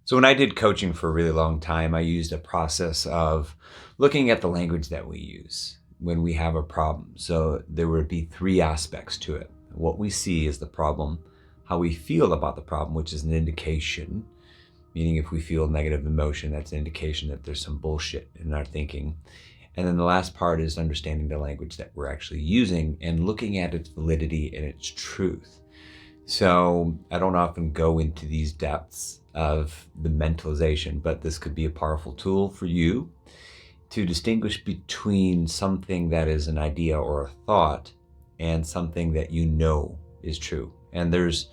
So when I did coaching for a really long time, I used a process of looking at the language that we use when we have a problem. So there would be three aspects to it. What we see is the problem, how we feel about the problem, which is an indication, meaning if we feel negative emotion, that's an indication that there's some bullshit in our thinking. And then the last part is understanding the language that we're actually using and looking at its validity and its truth. So I don't often go into these depths of the mentalization, but this could be a powerful tool for you to distinguish between something that is an idea or a thought and something that you know is true. And there's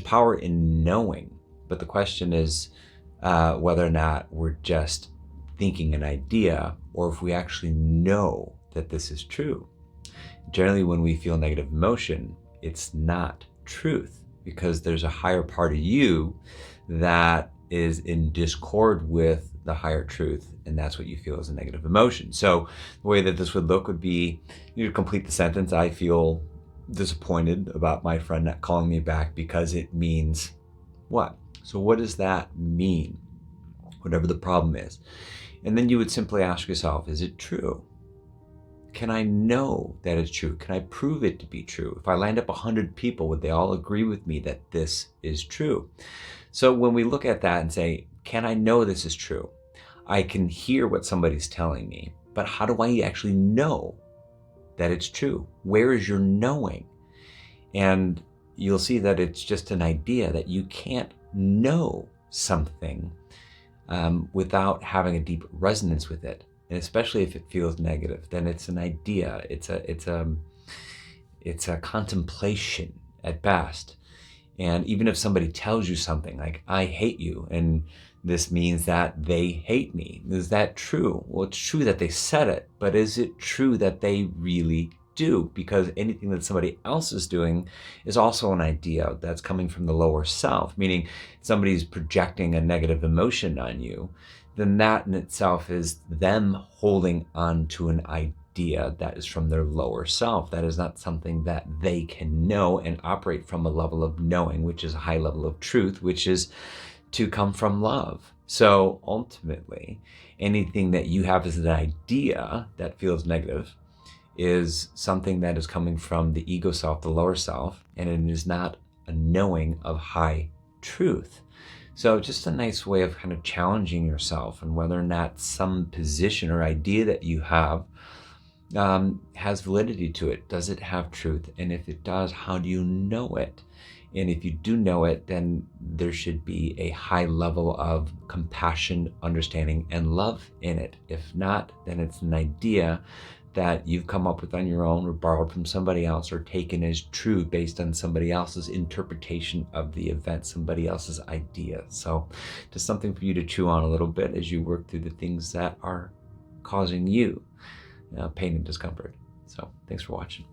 power in knowing, but the question is whether or not we're just thinking an idea or if we actually know that this is true. Generally, when we feel negative emotion, it's not truth because there's a higher part of you that is in discord with the higher truth, and that's what you feel as a negative emotion. So the way that this would look would be, you complete the sentence, I feel disappointed about my friend not calling me back because it means what? So what does that mean? Whatever the problem is. And then you would simply ask yourself, is it true? Can I know that it's true? Can I prove it to be true? If I lined up 100 people, would they all agree with me that this is true? So when we look at that and say, can I know this is true? I can hear what somebody's telling me, but how do I actually know that it's true? Where is your knowing? And you'll see that it's just an idea that you can't know something without having a deep resonance with it. And especially if it feels negative, then it's an idea. It's a contemplation at best. And even if somebody tells you something like, I hate you, and this means that they hate me, is that true? Well, it's true that they said it, but is it true that they really do? Because anything that somebody else is doing is also an idea that's coming from the lower self, meaning somebody's projecting a negative emotion on you, then that in itself is them holding on to an idea that is from their lower self. That is not something that they can know and operate from a level of knowing, which is a high level of truth, which is to come from love. So ultimately, anything that you have as an idea that feels negative is something that is coming from the ego self, the lower self, and it is not a knowing of high truth. So just a nice way of kind of challenging yourself and whether or not some position or idea that you have has validity to it. Does it have truth? And if it does, how do you know it? And if you do know it, then there should be a high level of compassion, understanding, and love in it. If not, then it's an idea that you've come up with on your own or borrowed from somebody else or taken as true based on somebody else's interpretation of the event, somebody else's idea. So just something for you to chew on a little bit as you work through the things that are causing you pain and discomfort. So thanks for watching.